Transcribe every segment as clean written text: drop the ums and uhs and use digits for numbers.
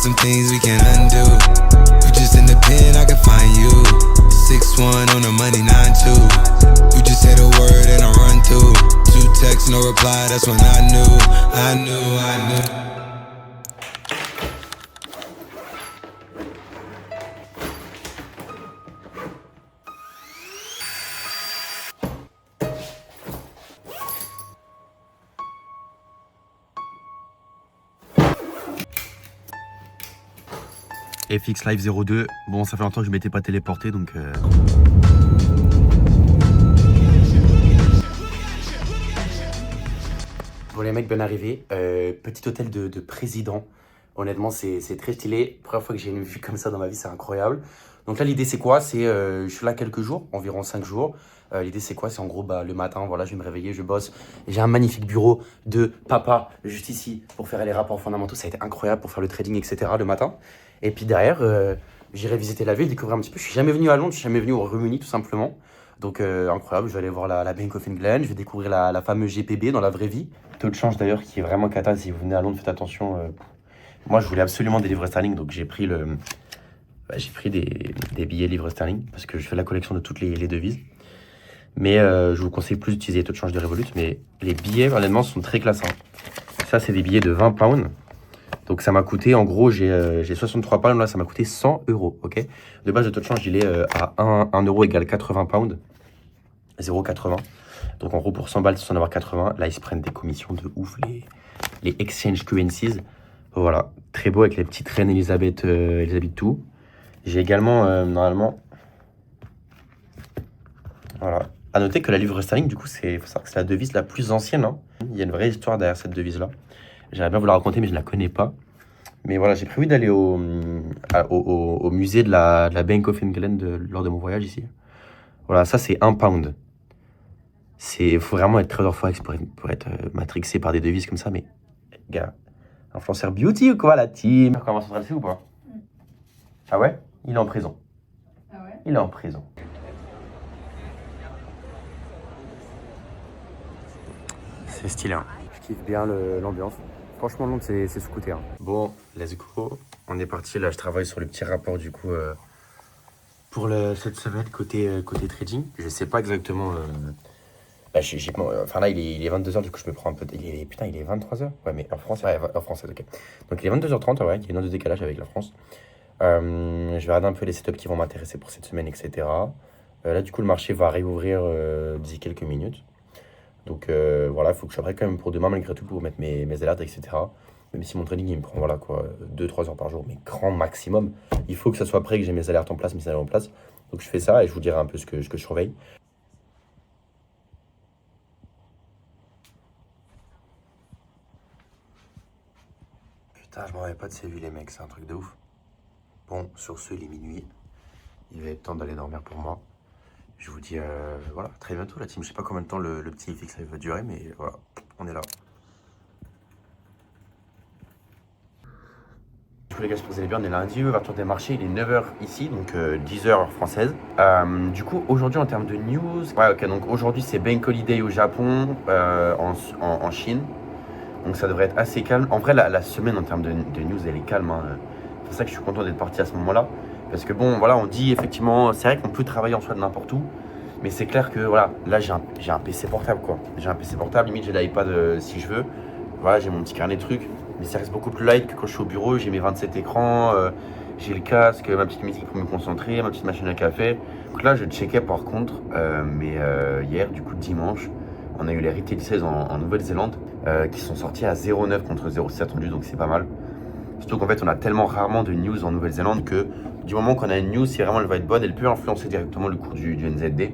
some things we can undo. You just in the pen, I can find you. 6-1 on the money, 9-2. You just say the word and I run through. 2 texts, no reply, that's when I knew. FX Live 02, bon ça fait longtemps que je m'étais pas téléporté donc Bon les mecs, bonne arrivée, petit hôtel de président, honnêtement c'est très stylé, première fois que j'ai une vue comme ça dans ma vie, c'est incroyable. Donc là l'idée c'est quoi, c'est je suis là quelques jours, environ 5 jours. L'idée c'est quoi, c'est en gros le matin, voilà, je vais me réveiller, je bosse. J'ai un magnifique bureau de papa juste ici pour faire les rapports fondamentaux, ça a été incroyable pour faire le trading etc. le matin. Et puis derrière, j'irai visiter la ville, découvrir un petit peu. Je suis jamais venu à Londres, je suis jamais venu au Royaume-Uni tout simplement. Donc incroyable, je vais aller voir la Bank of England, je vais découvrir la fameuse GPB dans la vraie vie. Taux de change d'ailleurs qui est vraiment cata, si vous venez à Londres, faites attention. Moi je voulais absolument des livres sterling, donc j'ai pris des billets livres sterling parce que je fais la collection de toutes les devises. Mais je vous conseille plus d'utiliser les taux de change de Revolut, mais les billets honnêtement sont très classe. Hein. Ça c'est des billets de 20 pounds. Donc ça m'a coûté, en gros, j'ai 63 pounds, là ça m'a coûté 100 €, ok. De base, le taux de change, il est à 1 € égale 80 pounds, 0,80. Donc en gros, pour 100 balles, sans en avoir 80, là ils se prennent des commissions de ouf, les exchange currencies. Voilà, très beau avec les petites reines Elisabeth tout. J'ai également, normalement, voilà. À noter que la livre sterling, du coup, faut savoir que c'est la devise la plus ancienne. Hein. Il y a une vraie histoire derrière cette devise-là. J'aimerais bien vous la raconter, mais je ne la connais pas. Mais voilà, j'ai prévu d'aller au musée de la Bank of England lors de mon voyage ici. Voilà, ça c'est 1 pound. Il faut vraiment être trader forex pour être matrixé par des devises comme ça. Mais, gars, influenceur beauty ou quoi, la team? Comment s'intéresser ou pas? Ah ouais? Il est en prison. Ah ouais? Il est en prison. C'est stylé, hein. Je kiffe bien l'ambiance. Franchement, Londres, c'est sous-coté. Hein. Bon, let's go. On est parti. Là, je travaille sur le petit rapport du coup pour cette semaine côté trading. Je sais pas exactement. Enfin là, il est 22h, du coup, je me prends un peu. Putain, il est 23h. Ouais, mais en France, ouais, en français, ok. Donc, il est 22h30, ouais, il y a une heure de décalage avec la France. Je vais regarder un peu les setups qui vont m'intéresser pour cette semaine, etc. Là, du coup, le marché va réouvrir d'ici quelques minutes. Donc voilà, il faut que je sois prêt quand même pour demain malgré tout pour mettre mes alertes, etc. Même si mon trading il me prend voilà quoi 2-3 heures par jour, mais grand maximum. Il faut que ça soit prêt, que j'ai mes alertes en place, mes alertes en place. Donc je fais ça et je vous dirai un peu ce que je surveille. Putain, je m'en avais pas de ces vues les mecs, c'est un truc de ouf. Bon, sur ce, il est minuit. Il va être temps d'aller dormir pour moi. Je vous dis voilà, très bientôt la team. Je sais pas combien de temps le petit FX va durer, mais voilà, on est là. Du coup les gars, j'espère que vous allez bien, on est lundi, ouverture des marchés, il est 9h ici, donc 10h heure française. Du coup, aujourd'hui en termes de news, ouais ok, donc aujourd'hui c'est Bank Holiday au Japon, en Chine. Donc ça devrait être assez calme. En vrai, la semaine en termes de news, elle est calme. Hein. C'est pour ça que je suis content d'être parti à ce moment-là. Parce que bon, voilà, on dit effectivement, c'est vrai qu'on peut travailler en soi de n'importe où. Mais c'est clair que voilà, là j'ai un PC portable quoi. J'ai un PC portable, limite j'ai l'iPad si je veux. Voilà, j'ai mon petit carnet de trucs. Mais ça reste beaucoup plus light que quand je suis au bureau. J'ai mes 27 écrans, j'ai le casque, ma petite musique pour me concentrer, ma petite machine à café. Donc là, je checkais par contre, hier, du coup dimanche, on a eu les retail sales en Nouvelle-Zélande qui sont sortis à 0,9 contre 0,6 attendu, donc c'est pas mal. Surtout qu'en fait, on a tellement rarement de news en Nouvelle-Zélande que du moment qu'on a une news, si vraiment elle va être bonne, elle peut influencer directement le cours du NZD.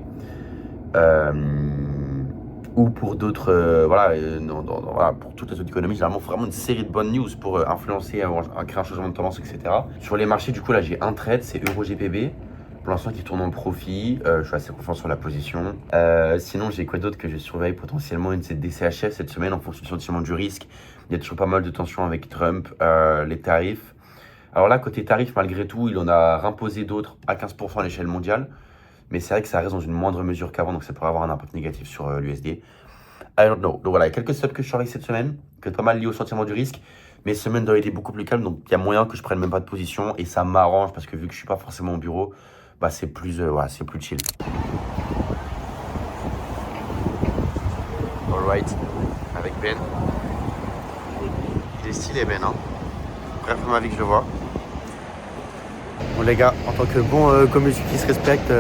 Ou pour d'autres, voilà, pour toutes les autres économies, généralement, il faut vraiment une série de bonnes news pour influencer, à créer un changement de tendance, etc. Sur les marchés, du coup, là, j'ai un trade, c'est EuroGPB. Pour l'instant, qui tourne en profit. Je suis assez confiant sur la position. Sinon, j'ai quoi d'autre que je surveille potentiellement? Une DCHF cette semaine en fonction du sentiment du risque. Il y a toujours pas mal de tensions avec Trump, les tarifs. Alors là, côté tarifs, malgré tout, il en a imposé d'autres à 15% à l'échelle mondiale. Mais c'est vrai que ça reste dans une moindre mesure qu'avant, donc ça pourrait avoir un impact négatif sur l'USD. I don't know. Donc voilà, il y a quelques stops que je surveille cette semaine, que pas mal liés au sentiment du risque. Mes semaines doivent être beaucoup plus calmes, donc il y a moyen que je prenne même pas de position. Et ça m'arrange parce que vu que je suis pas forcément au bureau, bah c'est plus, ouais, c'est plus chill. Alright, avec Ben. Il est stylé Ben, hein. Première fois de ma vie que je le vois. Bon les gars, en tant que bon community qui se respecte,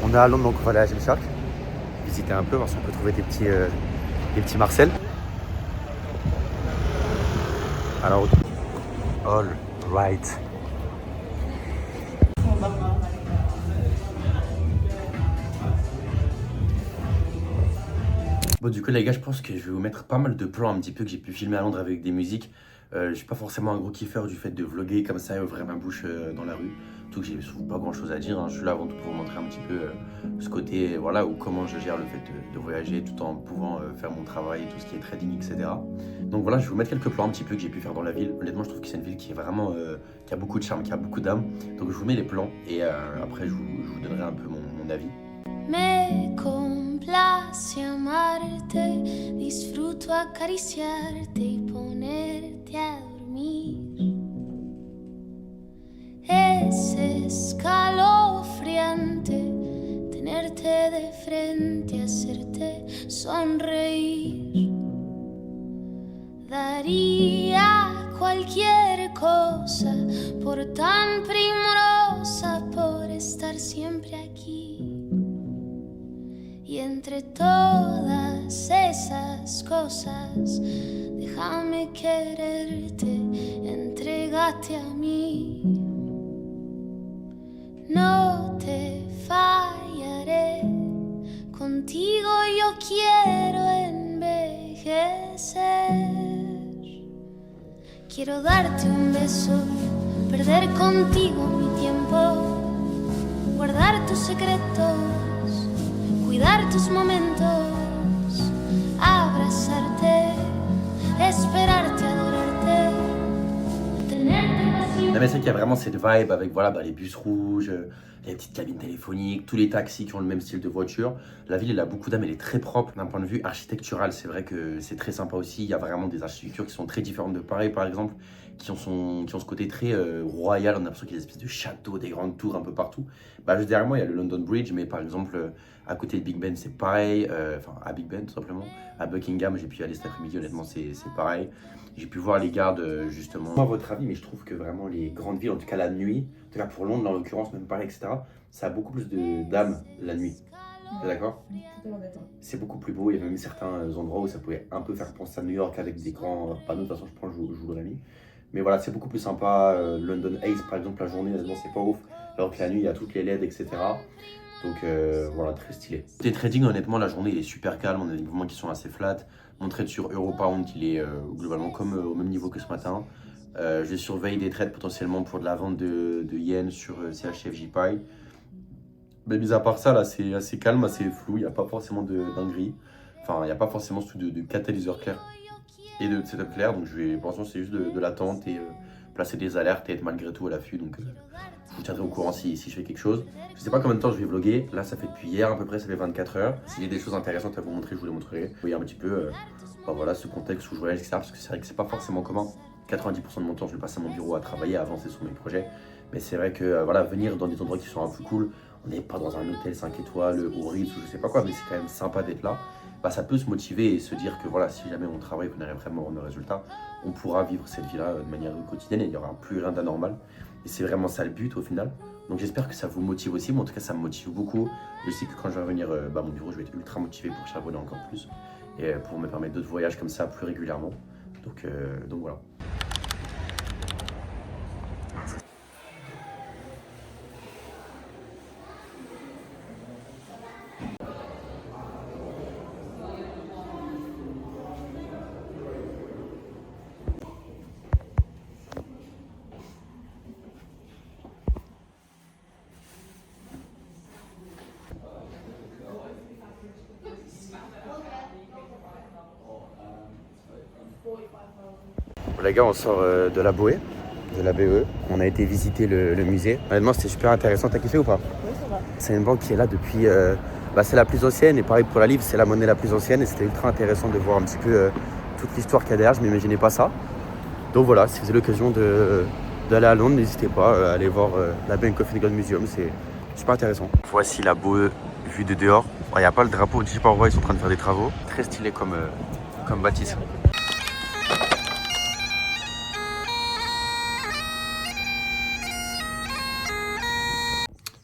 on est à Londres donc on va aller à Gymshark. Visiter un peu, voir si on peut trouver des petits Marcel. Alors, all right. Bon du coup les gars, je pense que je vais vous mettre pas mal de plans un petit peu que j'ai pu filmer à Londres avec des musiques. Je suis pas forcément un gros kiffeur du fait de vlogger comme ça et ouvrir ma bouche dans la rue. Surtout que j'ai souvent pas grand chose à dire, hein. Je suis là avant tout pour vous montrer un petit peu ce côté, voilà, ou comment je gère le fait de voyager tout en pouvant faire mon travail, tout ce qui est trading, etc. Donc voilà, je vais vous mettre quelques plans un petit peu que j'ai pu faire dans la ville. Honnêtement, je trouve que c'est une ville qui est vraiment, qui a beaucoup de charme, qui a beaucoup d'âme. Donc je vous mets les plans et après je vous donnerai un peu mon avis. Me complace amarte, disfruto acariciarte y ponerte a dormir. Es escalofriante tenerte de frente, hacerte sonreír. Daría cualquier cosa por tan primorosa, por estar siempre aquí. Y entre todas esas cosas, déjame quererte, entrégate a mí. No te fallaré, contigo yo quiero envejecer. Quiero darte un beso, perder contigo mi tiempo, guardar tus secretos, cuidar tus momentos, abrazarte, esperarte, adorarte, tenerte pasión. Non mais c'est qu'il y a vraiment cette vibe avec voilà, bah, les bus rouges, les petites cabines téléphoniques, tous les taxis qui ont le même style de voiture. La ville elle a beaucoup d'âme, elle est très propre d'un point de vue architectural. C'est vrai que c'est très sympa aussi. Il y a vraiment des architectures qui sont très différentes de Paris par exemple, qui ont ce côté très royal. On a l'impression qu'il y a des espèces de châteaux, des grandes tours un peu partout. Bah, juste derrière moi il y a le London Bridge, mais par exemple à côté de Big Ben c'est pareil, enfin à Big Ben tout simplement. À Buckingham j'ai pu y aller cet après-midi, honnêtement c'est pareil. J'ai pu voir les gardes justement. À votre avis, mais je trouve que vraiment les grandes villes, en tout cas la nuit, en tout cas pour Londres en l'occurrence, même Paris, etc., ça a beaucoup plus d'âme la nuit. T'es d'accord? C'est beaucoup plus beau. Il y a même certains endroits où ça pouvait un peu faire penser à New York avec des grands panneaux. De toute façon, je pense que je vous la nuit. Mais voilà, c'est beaucoup plus sympa. London Ace, par exemple, la journée, honnêtement, c'est pas ouf. Alors que la nuit, il y a toutes les LED, etc. Donc voilà, très stylé. Côté trading, honnêtement, la journée il est super calme. On a des mouvements qui sont assez flat. Mon trade sur Europound, il est globalement comme au même niveau que ce matin. Je surveille des trades potentiellement pour de la vente de yens sur CHF-JPY. Mais mis à part ça, là, c'est assez calme, assez flou. Il n'y a pas forcément de dinguerie. Enfin, il n'y a pas forcément de catalyseur clair et de setup clair. Donc, pour l'instant, c'est juste de l'attente et placer des alertes et être malgré tout à l'affût. Donc, je vous tiendrai au courant si je fais quelque chose. Je sais pas combien de temps je vais vlogger. Là, ça fait depuis hier à peu près, ça fait 24 heures. S'il y a des choses intéressantes à vous montrer, je vous les montrerai. Vous voyez un petit peu voilà, ce contexte où je voyage, etc. Parce que c'est vrai que c'est pas forcément commun. 90% de mon temps, je vais passer à mon bureau à travailler, à avancer sur mes projets. Mais c'est vrai que voilà, venir dans des endroits qui sont un peu cool, on n'est pas dans un hôtel 5 étoiles ou Ritz ou je sais pas quoi, mais c'est quand même sympa d'être là. Bah, ça peut se motiver et se dire que voilà, si jamais on travaille, qu'on arrive vraiment à rendre le résultat, on pourra vivre cette vie-là de manière quotidienne et il n'y aura plus rien d'anormal. Et c'est vraiment ça le but au final. Donc j'espère que ça vous motive aussi, mais en tout cas ça me motive beaucoup. Je sais que quand je vais revenir à mon bureau, je vais être ultra motivé pour charbonner encore plus et pour me permettre d'autres voyages comme ça plus régulièrement. Donc voilà. Les gars, on sort de la BOE, de la BE. On a été visiter le musée. Honnêtement, c'était super intéressant. T'as kiffé ou pas? Oui, ça va. C'est une banque qui est là depuis... c'est la plus ancienne et pareil pour la livre, c'est la monnaie la plus ancienne. Et c'était ultra intéressant de voir un petit peu toute l'histoire qu'il y a derrière. Je m'imaginais pas ça. Donc voilà, si vous avez l'occasion d'aller à Londres, n'hésitez pas à aller voir la Bank of England Museum, c'est super intéressant. Voici la beau vue de dehors. Il n'y a pas le drapeau, je sais pas pourquoi ils sont en train de faire des travaux. Très stylé comme bâtisse.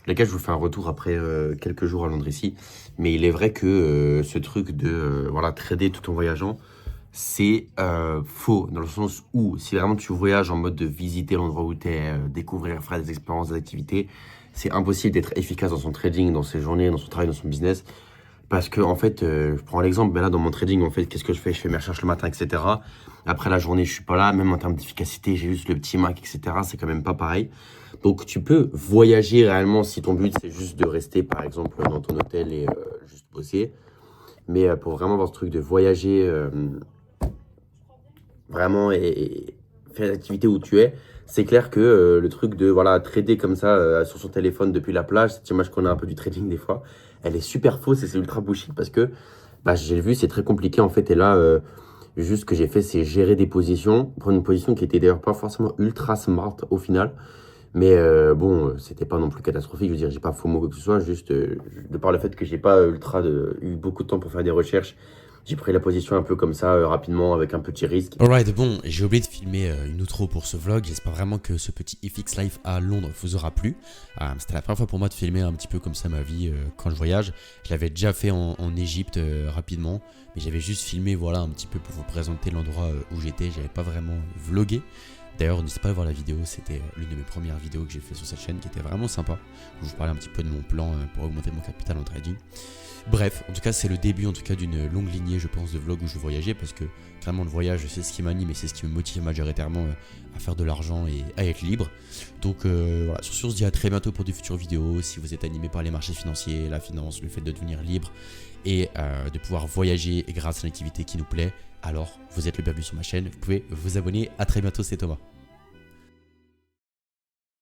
Les gars, je vous fais un retour après quelques jours à Londres ici. Mais il est vrai que ce truc de voilà, trader tout en voyageant, c'est faux. Dans le sens où, si vraiment tu voyages en mode de visiter l'endroit où tu es, découvrir, faire des expériences, des activités, c'est impossible d'être efficace dans son trading, dans ses journées, dans son travail, dans son business. Parce que, en fait, je prends l'exemple, ben là, dans mon trading, en fait, qu'est-ce que je fais? Je fais mes recherches le matin, etc. Après la journée, je suis pas là. Même en termes d'efficacité, j'ai juste le petit Mac, etc. C'est quand même pas pareil. Donc, tu peux voyager réellement si ton but, c'est juste de rester, par exemple, dans ton hôtel et juste bosser. Mais pour vraiment avoir ce truc de voyager vraiment et faire l'activité où tu es, c'est clair que le truc de voilà, trader comme ça sur son téléphone depuis la plage, cette image qu'on a un peu du trading des fois, elle est super fausse et c'est ultra bullshit parce que bah, j'ai vu, c'est très compliqué en fait. Et là, juste ce que j'ai fait, c'est gérer des positions, prendre une position qui était d'ailleurs pas forcément ultra smart au final. Mais bon, c'était pas non plus catastrophique. Je veux dire, j'ai pas faux mot quoi que ce soit. Juste de par le fait que j'ai pas eu beaucoup de temps pour faire des recherches, j'ai pris la position un peu comme ça, rapidement, avec un petit risque. Alright, bon, j'ai oublié de filmer une outro pour ce vlog. J'espère vraiment que ce petit FX Life à Londres vous aura plu. C'était la première fois pour moi de filmer un petit peu comme ça ma vie quand je voyage. Je l'avais déjà fait en Égypte rapidement, mais j'avais juste filmé voilà, un petit peu pour vous présenter l'endroit où j'étais. J'avais pas vraiment vlogué. D'ailleurs, n'hésitez pas à voir la vidéo, c'était l'une de mes premières vidéos que j'ai fait sur cette chaîne qui était vraiment sympa. Où je vous parlais un petit peu de mon plan pour augmenter mon capital en trading. Bref, en tout cas, c'est le début en tout cas d'une longue lignée, je pense, de vlogs où je voyageais parce que clairement le voyage, c'est ce qui m'anime et c'est ce qui me motive majoritairement à faire de l'argent et à être libre. Donc voilà, sur ce, on se dit à très bientôt pour de futures vidéos. Si vous êtes animé par les marchés financiers, la finance, le fait de devenir libre et de pouvoir voyager grâce à une activité qui nous plaît, alors vous êtes le bienvenu sur ma chaîne. Vous pouvez vous abonner. À très bientôt, c'est Thomas.